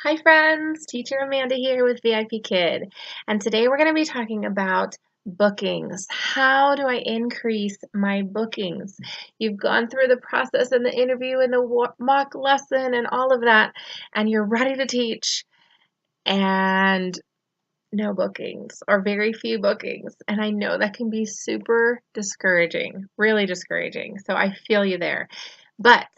Hi friends, Teacher Amanda here with VIPKid, and today we're going to be talking about bookings. How do I increase my bookings? You've gone through the process and the interview and the mock lesson and all of that, and you're ready to teach, and no bookings or very few bookings. And I know that can be super discouraging, really discouraging. So I feel you there. But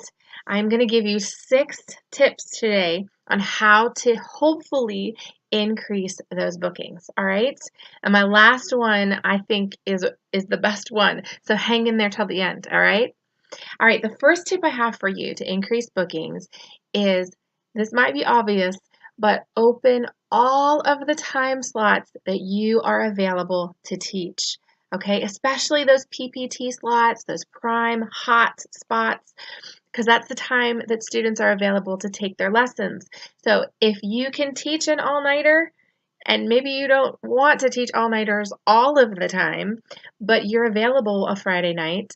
I'm going to give you 6 tips today on how to hopefully increase those bookings. All right. And my last one I think is the best one. So hang in there till the end. All right. All right. The first tip I have for you to increase bookings is, this might be obvious, but open all of the time slots that you are available to teach. Okay, especially those PPT slots, those prime hot spots, because that's the time that students are available to take their lessons. So if you can teach an all-nighter, and maybe you don't want to teach all-nighters all of the time, but you're available a Friday night,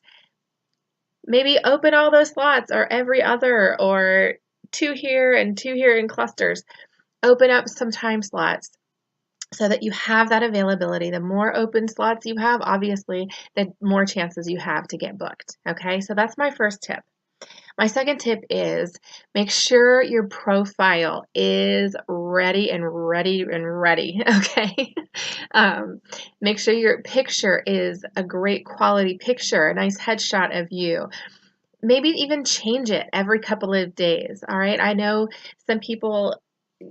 maybe open all those slots, or every other, or 2 here and 2 here in clusters. Open up some time slots so that you have that availability. The more open slots you have, obviously, the more chances you have to get booked. Okay, so that's my first tip. My second tip is make sure your profile is ready and ready and ready. Okay. Make sure your picture is a great quality picture, a nice headshot of you. Maybe even change it every couple of days. All right. I know some people,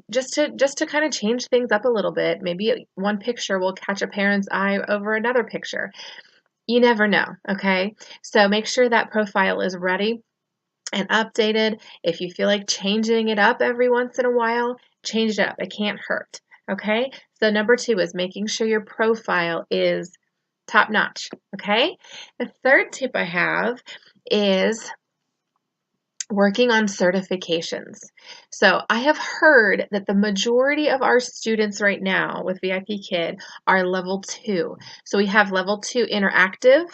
just to kind of change things up a little bit. Maybe one picture will catch a parent's eye over another picture. You never know. Okay. So make sure that profile is ready and updated. If you feel like changing it up every once in a while, change it up. It can't hurt. Okay. So number 2 is making sure your profile is top notch. Okay. The third tip I have is working on certifications. So I have heard that the majority of our students right now with VIPKid are level 2. So we have level 2 interactive,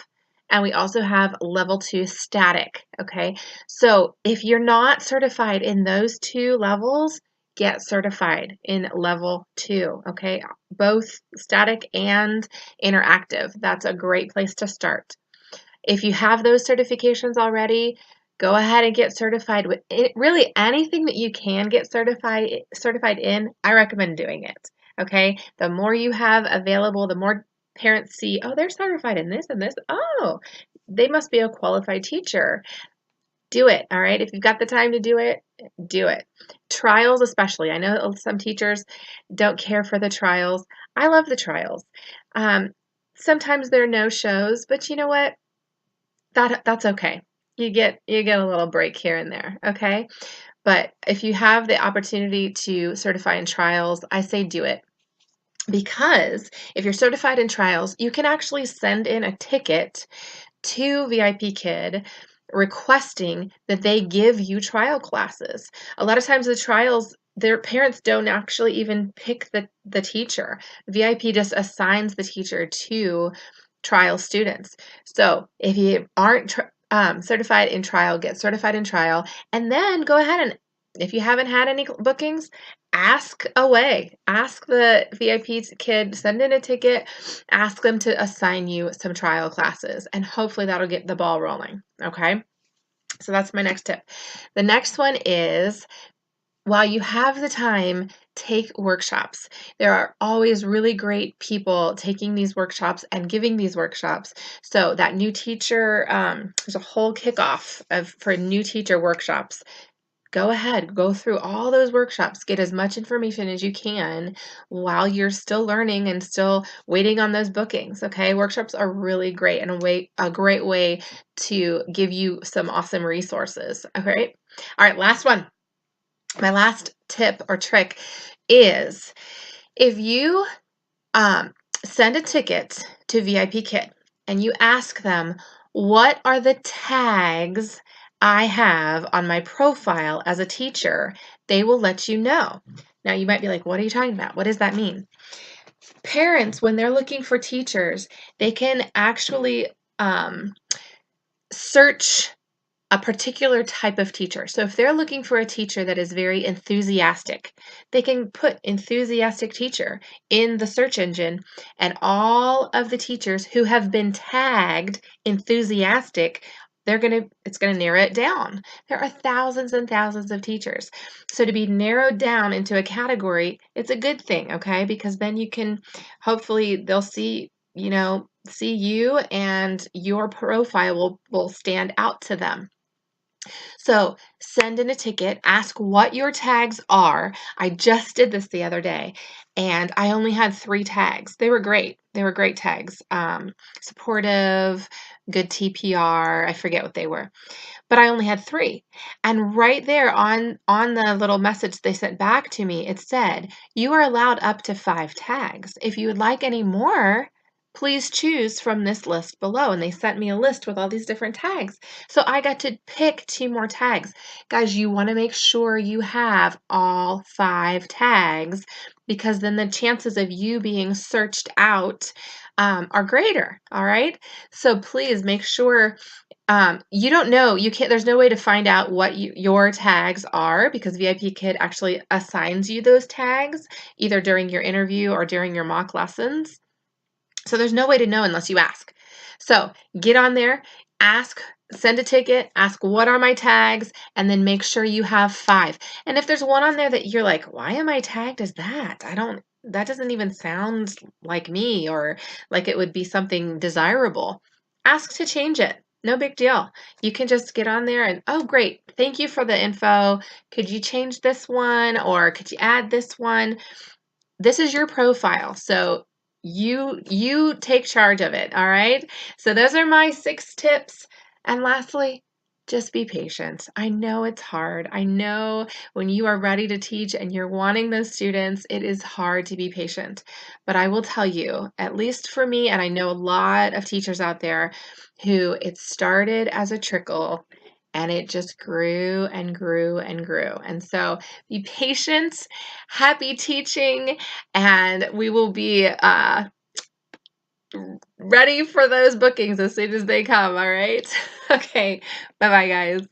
and we also have level 2 static. Okay, so if you're not certified in those 2 levels, get certified in level 2. Okay, both static and interactive. That's a great place to start. If you have those certifications already, go ahead and get certified with it. Really anything that you can get certified in, I recommend doing it. Okay? The more you have available, the more parents see, oh, they're certified in this and this. Oh, they must be a qualified teacher. Do it. All right? If you've got the time to do it, do it. Trials especially. I know some teachers don't care for the trials. I love the trials. Sometimes there are no shows, but you know what? That's okay. You get a little break here and there, okay? But if you have the opportunity to certify in trials, I say do it. Because if you're certified in trials, you can actually send in a ticket to VIPKid requesting that they give you trial classes. A lot of times the trials, their parents don't actually even pick the teacher. VIP just assigns the teacher to trial students. So if you aren't certified in trial, get certified in trial, and then go ahead and, if you haven't had any bookings, ask away. Ask the VIPKid, send in a ticket, ask them to assign you some trial classes, and hopefully that'll get the ball rolling. Okay, so that's my next tip. The next one is, while you have the time, take workshops. There are always really great people taking these workshops and giving these workshops. So that new teacher, there's a whole kickoff for new teacher workshops. Go ahead, go through all those workshops, get as much information as you can while you're still learning and still waiting on those bookings. Okay, workshops are really great and a great way to give you some awesome resources. Okay, all right, last one. My last tip or trick is, if you send a ticket to VIPKid and you ask them, what are the tags I have on my profile as a teacher, they will let you know. Now you might be like, what are you talking about? What does that mean? Parents, when they're looking for teachers, they can actually search a particular type of teacher. So if they're looking for a teacher that is very enthusiastic, they can put enthusiastic teacher in the search engine, and all of the teachers who have been tagged enthusiastic, it's gonna narrow it down. There are thousands and thousands of teachers. So to be narrowed down into a category, it's a good thing, okay? Because then you can hopefully they'll see you, and your profile will stand out to them. So send in a ticket, ask what your tags are. I just did this the other day, and I only had 3 tags. They were great. They were great tags. Supportive, good TPR, I forget what they were, but I only had 3. And right there on the little message they sent back to me, it said, "You are allowed up to 5 tags. If you would like any more, please choose from this list below." And they sent me a list with all these different tags. So I got to pick 2 more tags. Guys, you want to make sure you have all 5 tags, because then the chances of you being searched out are greater. All right. So please make sure you don't know, you can't, there's no way to find out what your tags are, because VIPKid actually assigns you those tags either during your interview or during your mock lessons. So there's no way to know unless you ask. So get on there, ask, send a ticket, ask what are my tags, and then make sure you have 5. And if there's one on there that you're like, why am I tagged as that? That doesn't even sound like me, or like it would be something desirable. Ask to change it. No big deal. You can just get on there and, oh, great. Thank you for the info. Could you change this one, or could you add this one? This is your profile, so you take charge of it. All right, so those are my 6 tips. And lastly, just be patient. I know it's hard. I know when you are ready to teach and you're wanting those students, it is hard to be patient. But I will tell you, at least for me, and I know a lot of teachers out there who it started as a trickle and it just grew and grew and grew. And so be patient, happy teaching, and we will be ready for those bookings as soon as they come. All right. Okay. Bye bye, guys.